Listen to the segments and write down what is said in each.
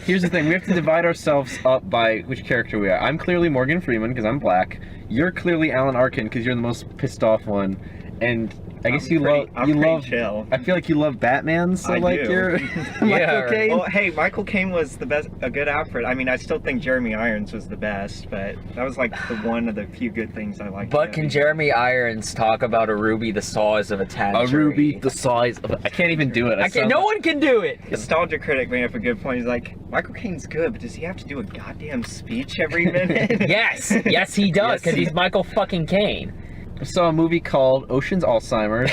Here's the thing. We have to divide ourselves up by which character we are. I'm clearly Morgan Freeman because I'm black. You're clearly Alan Arkin because you're the most pissed off one. And I guess you love chill. I feel like you love Batman, so I like do. you're Michael Caine. Well, hey, Michael Caine was a good Alfred. I mean, I still think Jeremy Irons was the best, but that was like one of the few good things I liked. But can Jeremy Irons talk about a ruby the size of a tangerine? A ruby the size of I can't even do it. No one can do it. Nostalgia Critic made up a good point. He's like, Michael Caine's good, but does he have to do a goddamn speech every minute? Yes, he does, because he's Michael fucking Caine. I saw a movie called Ocean's Alzheimer's.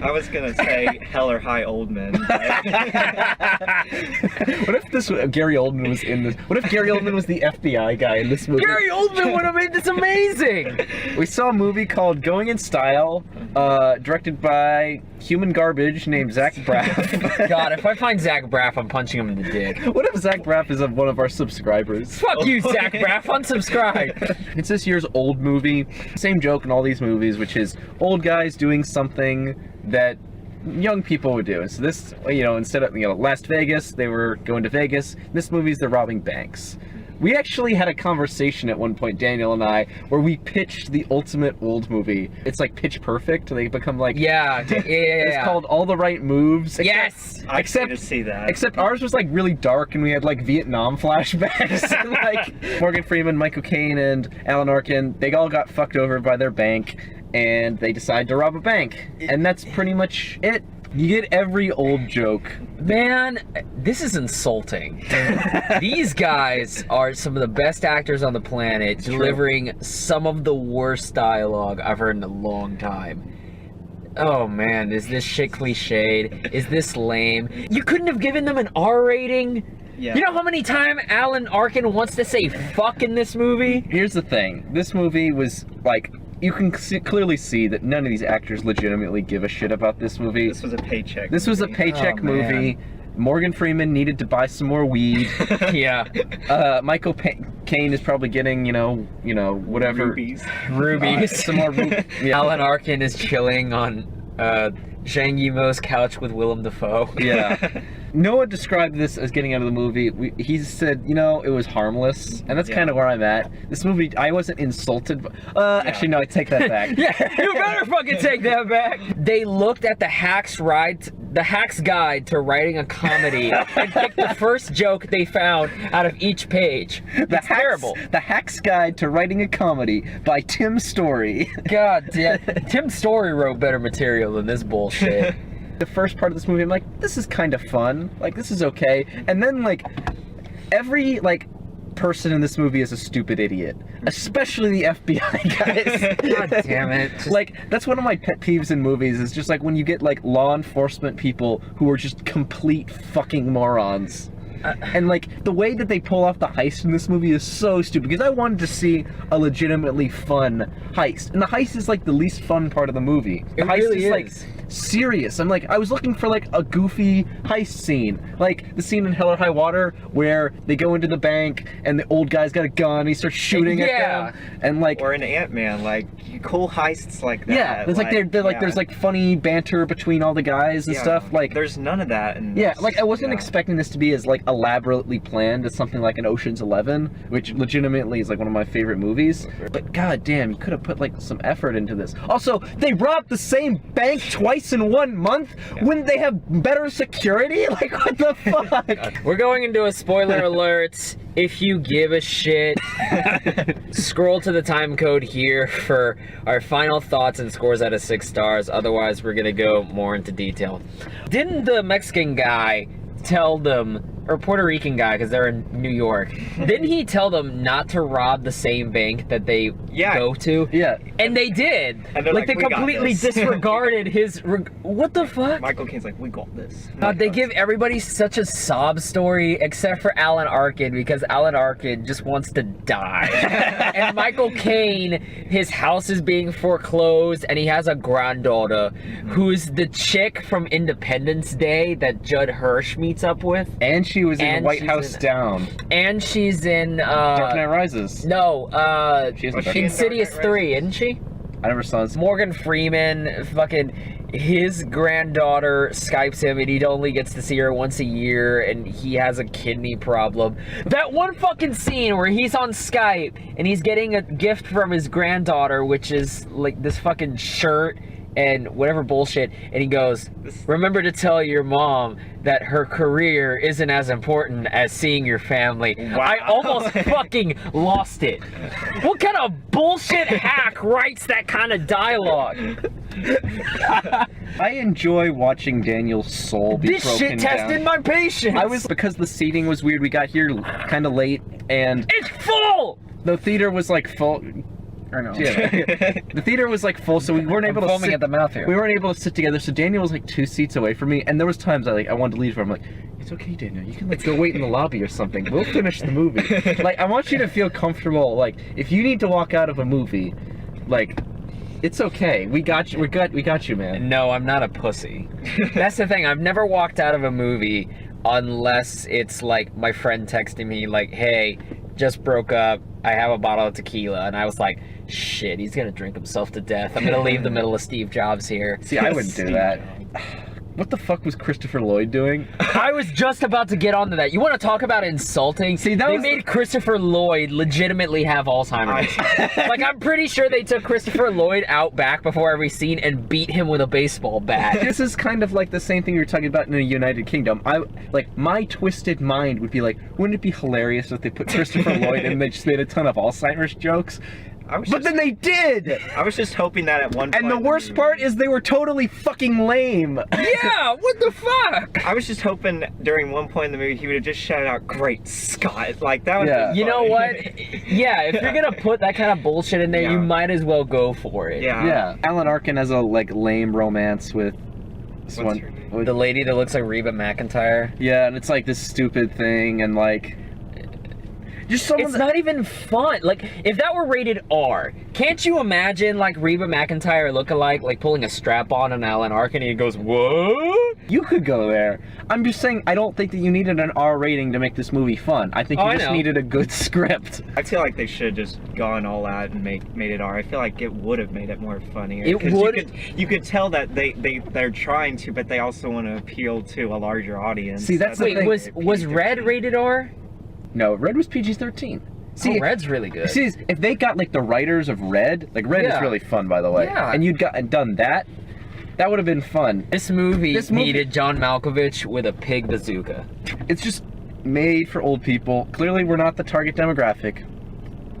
I was gonna say Hell or High Oldman. What if Gary Oldman was in this? What if Gary Oldman was the FBI guy in this movie? Gary Oldman would have made this amazing! We saw a movie called Going in Style, directed by human garbage named Zach Braff. God, if I find Zach Braff, I'm punching him in the dick. What if Zach Braff is one of our subscribers? Fuck you, Zach Braff, unsubscribe! It's this year's old movie. Same joke in all these movies, which is old guys doing something that young people would do. And so this, instead of, Las Vegas, they were going to Vegas. This movie's they're robbing banks. We actually had a conversation at one point, Daniel and I, where we pitched the ultimate old movie. It's like Pitch Perfect. They become like... Yeah. It's called All the Right Moves. Yes! I except to see that. Except ours was like really dark and we had like Vietnam flashbacks. And, like Morgan Freeman, Michael Caine, and Alan Arkin, they all got fucked over by their bank and they decide to rob a bank. And that's pretty much it. You get every old joke. Man, this is insulting. These guys are some of the best actors on the planet, delivering some of the worst dialogue I've heard in a long time. Oh man, is this shit cliched? Is this lame? You couldn't have given them an R rating? Yeah. You know how many times Alan Arkin wants to say fuck in this movie? Here's the thing. This movie was like... You can clearly see that none of these actors legitimately give a shit about this movie. This was a paycheck This was a paycheck movie. Morgan Freeman needed to buy some more weed. Yeah. Michael Caine is probably getting, whatever. Rubies. Some more rubies. Yeah. Alan Arkin is chilling on Zhang Yimou's couch with Willem Dafoe. Yeah. Noah described this as getting out of the movie. He said, it was harmless, and that's kind of where I'm at. This movie, I wasn't insulted. Actually, no, I take that back. Yeah, you better fucking take that back. They looked at the Hack's Guide to Writing a Comedy and picked the first joke they found out of each page. It's terrible. The Hack's Guide to Writing a Comedy by Tim Story. God damn, Tim Story wrote better material than this bullshit. The first part of this movie, I'm like, this is kind of fun. Like, this is okay. And then, like, every, person in this movie is a stupid idiot. Especially the FBI guys. God damn it. Like, that's one of my pet peeves in movies, is just, like, when you get, like, law enforcement people who are just complete fucking morons. And like the way that they pull off the heist in this movie is so stupid, because I wanted to see a legitimately fun heist, and the heist is like the least fun part of the movie. The heist really is like serious. I'm like, I was looking for like a goofy heist scene, like the scene in Hell or High Water where they go into the bank and the old guy's got a gun and he starts shooting at them, and like, or in Ant-Man, like cool heists like that. Yeah, there's like there's like funny banter between all the guys and stuff. Like there's none of that. In this, like I wasn't expecting this to be as like elaborately planned as something like an Ocean's 11, which legitimately is like one of my favorite movies. But god damn, you could have put like some effort into this. Also, they robbed the same bank twice in 1 month when they have better security. Like, what the fuck? We're going into a spoiler alert. If you give a shit, scroll to the time code here for our final thoughts and scores out of 6 stars. Otherwise, we're gonna go more into detail. Didn't the Mexican guy tell them, or Puerto Rican guy, because they're in New York, didn't he tell them not to rob the same bank that they go to? Yeah. And they did. And like they completely disregarded his... What the fuck? Michael Caine's like, we got this. They give everybody such a sob story, except for Alan Arkin, because Alan Arkin just wants to die. And Michael Caine, his house is being foreclosed, and he has a granddaughter who's the chick from Independence Day that Judd Hirsch meets up with. And she was in White House Down. And she's in Dark Knight Rises. No, she's Insidious 3, isn't she? I never saw this. Morgan Freeman, fucking his granddaughter Skypes him and he only gets to see her once a year and he has a kidney problem. That one fucking scene where he's on Skype and he's getting a gift from his granddaughter, which is like this fucking shirt and whatever bullshit, and he goes, remember to tell your mom that her career isn't as important as seeing your family. Wow. I almost fucking lost it. What kind of bullshit hack writes that kind of dialogue? I enjoy watching Daniel's soul be This broken shit tested down. my patience. Because the seating was weird, we got here kind of late, and It's full! the theater was like full. Or no. Yeah. The theater was like full, so we weren't able to foaming sit at the mouth here. We weren't able to sit together, so Daniel was like 2 seats away from me, and there was times I wanted to leave for him. I'm like, it's okay, Daniel, you can like go wait in the lobby or something. We'll finish the movie. Like, I want you to feel comfortable. Like, if you need to walk out of a movie, like, it's okay. We got you. We got you, man. No, I'm not a pussy. That's the thing. I've never walked out of a movie unless it's like my friend texting me like, hey, just broke up. I have a bottle of tequila. And I was like, shit, he's going to drink himself to death. I'm going to leave the middle of Steve Jobs here. See, I wouldn't do that. What the fuck was Christopher Lloyd doing? I was just about to get onto that. You want to talk about insulting? See, they made Christopher Lloyd legitimately have Alzheimer's. Like, I'm pretty sure they took Christopher Lloyd out back before every scene and beat him with a baseball bat. This is kind of like the same thing you were talking about in the United Kingdom. My twisted mind would be like, wouldn't it be hilarious if they put Christopher Lloyd and they just made a ton of Alzheimer's jokes? But then they did! I was just hoping that at one point. And the worst part is they were totally fucking lame. Yeah, what the fuck? I was just hoping during one point in the movie he would have just shouted out, "Great Scott!" Like that was. Yeah. You know what? Yeah, if you're gonna put that kind of bullshit in there, Yeah. you might as well go for it. Yeah. Yeah. Alan Arkin has a like lame romance with this What's her name? The lady that looks like Reba McEntire. Yeah, and it's like this stupid thing, and like just someone It's not even fun. Like, if that were rated R, can't you imagine, like, Reba McEntire lookalike, like, pulling a strap on Alan Arkin and he goes, what? You could go there. I'm just saying, I don't think that you needed an R rating to make this movie fun. I think you I just know. needed a good script. I feel like they should have just gone all out and made it R. I feel like it would have made it more funnier. It 'Cause would. You could tell that they're trying to, but they also want to appeal to a larger audience. See, that's the Wait, thing. was Red rated R? No, Red was PG-13. See, Red's really good. See, if they got like the writers of Red, like Red is Yeah. really fun, by the way. Yeah. And you'd done that, that would have been fun. This movie needed John Malkovich with a pig bazooka. It's just made for old people. Clearly, we're not the target demographic.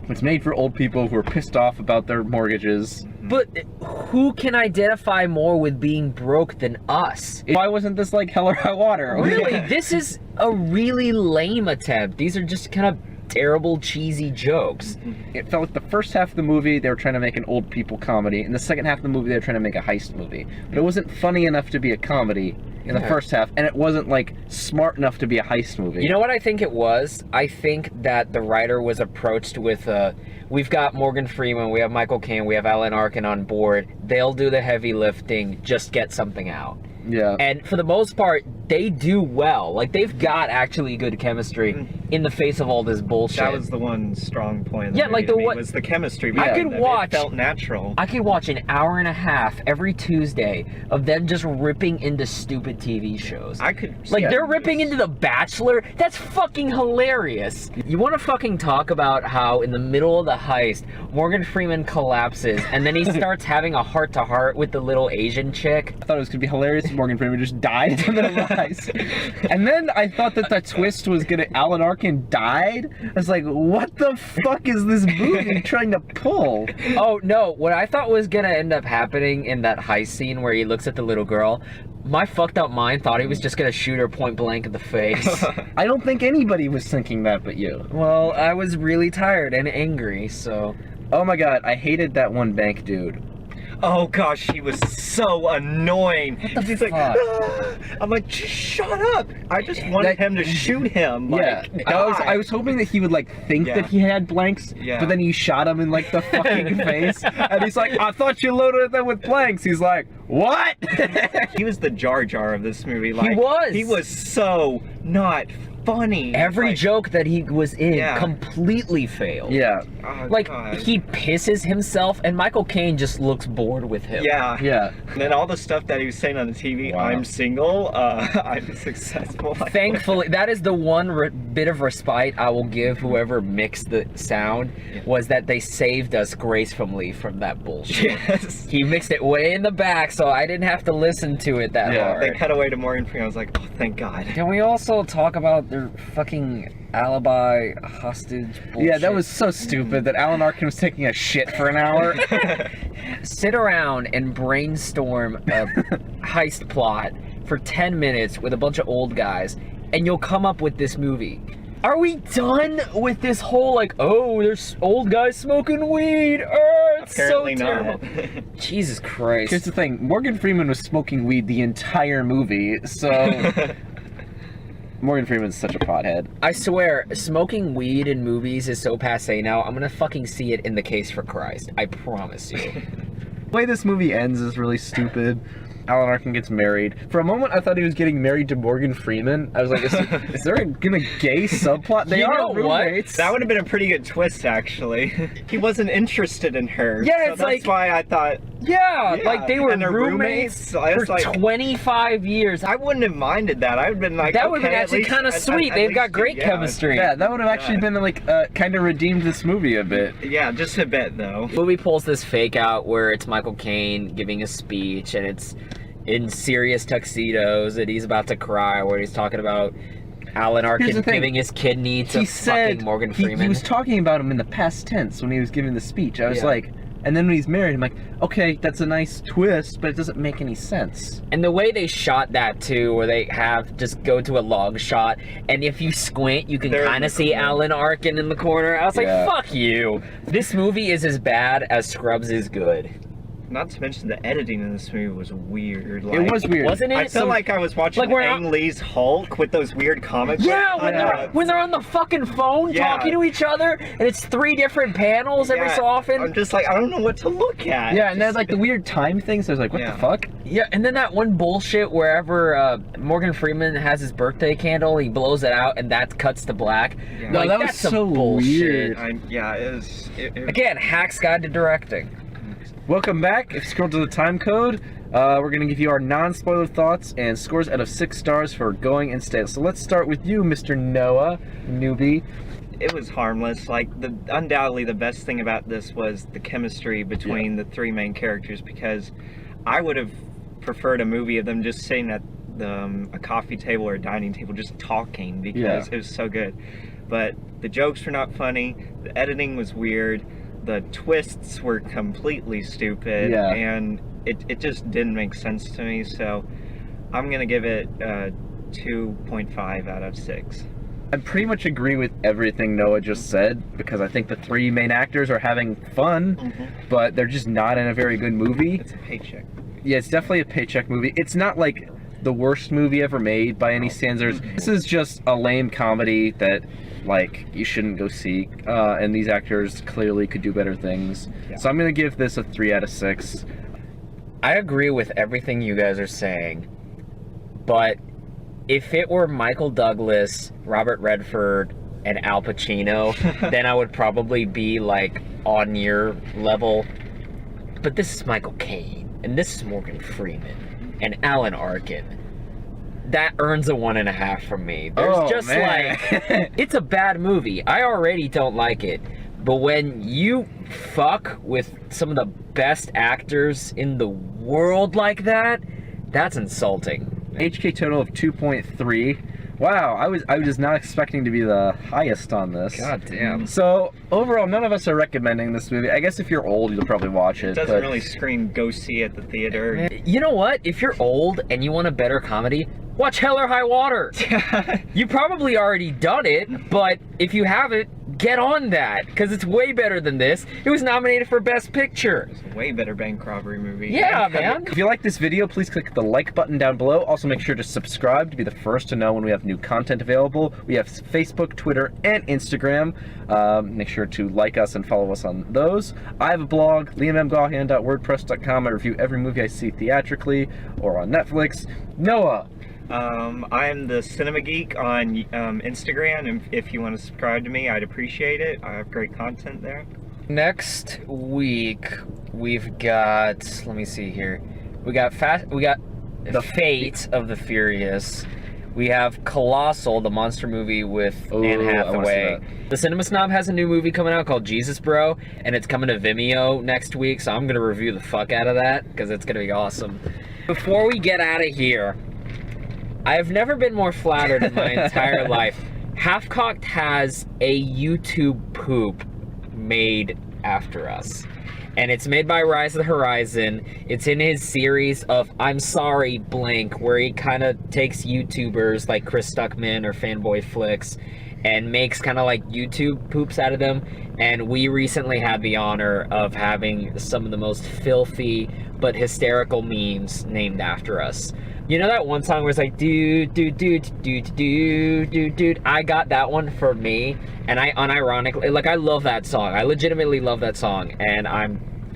It's made for old people who are pissed off about their mortgages. But who can identify more with being broke than us? Why wasn't this like Hell or High Water? Really, this is a really lame attempt. These are just kind of terrible, cheesy jokes. It felt like the first half of the movie they were trying to make an old people comedy, and the second half of the movie they were trying to make a heist movie. But it wasn't funny enough to be a comedy in the first half, and it wasn't like smart enough to be a heist movie. You know what I think it was? I think that the writer was approached with we've got Morgan Freeman, we have Michael Caine, we have Alan Arkin on board. They'll do the heavy lifting, just get something out. Yeah. And for the most part, they do well. Like, they've got actually good chemistry in the face of all this bullshit. That was the one strong point. Of the Yeah, movie like to the me what- was the chemistry. I could between them. watch- It felt natural. I could watch an hour and a half every Tuesday of them just ripping into stupid TV shows. I could. Like, yeah, they're ripping into The Bachelor? That's fucking hilarious. You want to fucking talk about how in the middle of the heist, Morgan Freeman collapses, and then he starts having a heart-to-heart with the little Asian chick? I thought it was gonna be hilarious if Morgan Freeman just died in the middle of the heist. And then I thought that the twist was gonna Alan Arkin died. I was like, what the fuck is this movie trying to pull? Oh, no. What I thought was gonna end up happening in that heist scene where he looks at the little girl, my fucked up mind thought he was just gonna shoot her point blank in the face. I don't think anybody was thinking that but you. Well, I was really tired and angry, so... Oh my god, I hated that one bank dude. Oh gosh, he was so annoying. the He's like, fuck? "Ah." I'm like, just shut up. I just wanted him to shoot him. Yeah, Like, I was hoping that he would like think Yeah. that he had blanks, Yeah. but then you shot him in like the fucking face, and he's like, "I thought you loaded them with blanks." He's like, What? He was the Jar Jar of this movie. Like, was. He was so not funny. Every Like, joke that he was in Yeah. completely failed. Yeah. oh, Like, God. he pisses himself, and Michael Caine just looks bored with him. Yeah. Yeah. And then all the stuff that he was saying on the TV, Wow. I'm single, I'm successful. Like, Thankfully, that is the one bit of respite I will give whoever mixed the sound, was that they saved us gracefully from that bullshit. yes. He mixed it way in the back, so I didn't have to listen to it that Yeah. hard. They cut away to Morgan Freeman. I was like, oh, thank God. Can we also talk about their fucking alibi hostage bullshit? Yeah, that was so stupid that Alan Arkin was taking a shit for an hour. Sit around and brainstorm a heist plot for 10 minutes with a bunch of old guys, and you'll come up with this movie. Are we done with this whole, like, oh, there's old guys smoking weed? It's Apparently so terrible. not. Jesus Christ. Here's the thing, Morgan Freeman was smoking weed the entire movie, so... Morgan Freeman's such a pothead. I swear, smoking weed in movies is so passe now, I'm gonna fucking see it in The Case for Christ. I promise you. The way this movie ends is really stupid. Alan Arkin gets married. For a moment, I thought he was getting married to Morgan Freeman. I was like, is there a gay subplot? They You are know what? roommates. That would have been a pretty good twist, actually. He wasn't interested in her. Yeah, so it's that's like- why I thought Yeah, Yeah, like they were and they're roommates, roommates, so for it's like- 25 years. I wouldn't have minded that. I would have been like, That would have okay, been at actually least- kind of at- sweet. at They've least- got great yeah. chemistry. Yeah, that would have actually Yeah. been like kind of redeemed this movie a bit. Yeah, just a bit though. Movie pulls this fake out where it's Michael Caine giving a speech, and it's in serious tuxedos, and he's about to cry, where he's talking about Alan Here's Arkin the thing. giving his kidney to He fucking said Morgan he Freeman. was talking about him in the past tense when he was giving the speech. I was Yeah. like, and then when he's married, I'm like, okay, that's a nice twist, but it doesn't make any sense. And the way they shot that too, where they have just go to a long shot, and if you squint, you can They're in kind the of see corner. Alan Arkin in the corner. I was Yeah. like, fuck you. This movie is as bad as Scrubs is good. Not to mention the editing in this movie was weird. Like, It was weird. Wasn't it? I felt like I was watching like we're Ang not- Lee's Hulk with those weird comic Yeah, book when they're on the fucking phone Yeah. talking to each other, and it's 3 different panels every Yeah, so often. I'm just like, I don't know what to look at. Yeah, and there's like the weird time thing, so I was like, what Yeah. the fuck? Yeah, and then that one bullshit wherever Morgan Freeman has his birthday candle, he blows it out, and that cuts to black. Yeah. No, Like, that was that's some so bullshit. weird. Yeah, it was. Again, Hack's Guide to Directing. Welcome back. If you scroll to the time code, we're going to give you our non-spoiler thoughts and scores out of 6 stars for Going and Stale. So let's start with you, Mr. Noah, newbie. It was harmless. Like, undoubtedly the best thing about this was the chemistry between the 3 main characters, because I would have preferred a movie of them just sitting at a coffee table or a dining table just talking, because it was so good. But the jokes were not funny, the editing was weird, the twists were completely stupid, Yeah. and it just didn't make sense to me, so I'm gonna give it 2.5 out of 6. I pretty much agree with everything Noah just said, because I think the 3 main actors are having fun, but they're just not in a very good movie. It's a paycheck. Yeah, it's definitely a paycheck movie. It's not like the worst movie ever made by any standards. This is just a lame comedy that, like, you shouldn't go see. And these actors clearly could do better things. Yeah. So I'm gonna give this a 3 out of 6. I agree with everything you guys are saying, but if it were Michael Douglas, Robert Redford, and Al Pacino, then I would probably be like on your level. But this is Michael Caine, and this is Morgan Freeman, and Alan Arkin. That earns a 1.5 from me. There's like, it's a bad movie. I already don't like it. But when you fuck with some of the best actors in the world like that, that's insulting. HK total of 2.3. Wow, I was not expecting to be the highest on this. God damn. So overall, none of us are recommending this movie. I guess if you're old, you'll probably watch it. It doesn't but really scream go see at the theater. You know what? If you're old and you want a better comedy, watch Hell or High Water. You probably already done it, but if you haven't, get on that, because it's way better than this. It was nominated for Best Picture. It's a way better bank robbery movie. Yeah, man. If you like this video, please click the like button down below. Also, make sure to subscribe to be the first to know when we have new content available. We have Facebook, Twitter, and Instagram. Make sure to like us and follow us on those. I have a blog, liammgahan.wordpress.com. I review every movie I see theatrically or on Netflix. Noah. I am the Cinema Geek on Instagram, and if you want to subscribe to me, I'd appreciate it. I have great content there. Next week, we've got, let me see here. We got The Fate of the Furious. We have Colossal, the monster movie with Anne Hathaway. The Cinema Snob has a new movie coming out called Jesus Bro, and it's coming to Vimeo next week, so I'm going to review the fuck out of that, because it's going to be awesome. Before we get out of here, I've never been more flattered in my entire life. HalfKocked has a YouTube poop made after us. And it's made by Rise of the Horizon. It's in his series of I'm Sorry Blank, where he kind of takes YouTubers like Chris Stuckman or Fanboy Flicks and makes kind of like YouTube poops out of them. And we recently had the honor of having some of the most filthy but hysterical memes named after us. You know that one song where it's like, dude, I got that one for me, and I unironically, like, I love that song. I legitimately love that song, and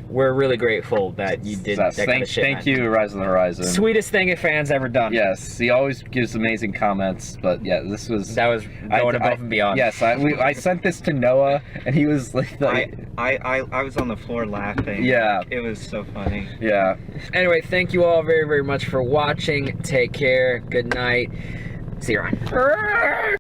we're really grateful that you did that kind of shit. Thank you, Rise of the Horizon. Sweetest thing a fan's ever done. Yes, he always gives amazing comments, but yeah, that was going above and beyond. Yes, I sent this to Noah, and he was like, I was on the floor laughing. Yeah. It was so funny. Yeah. Anyway, thank you all very, very much for watching. Take care. Good night. See you around.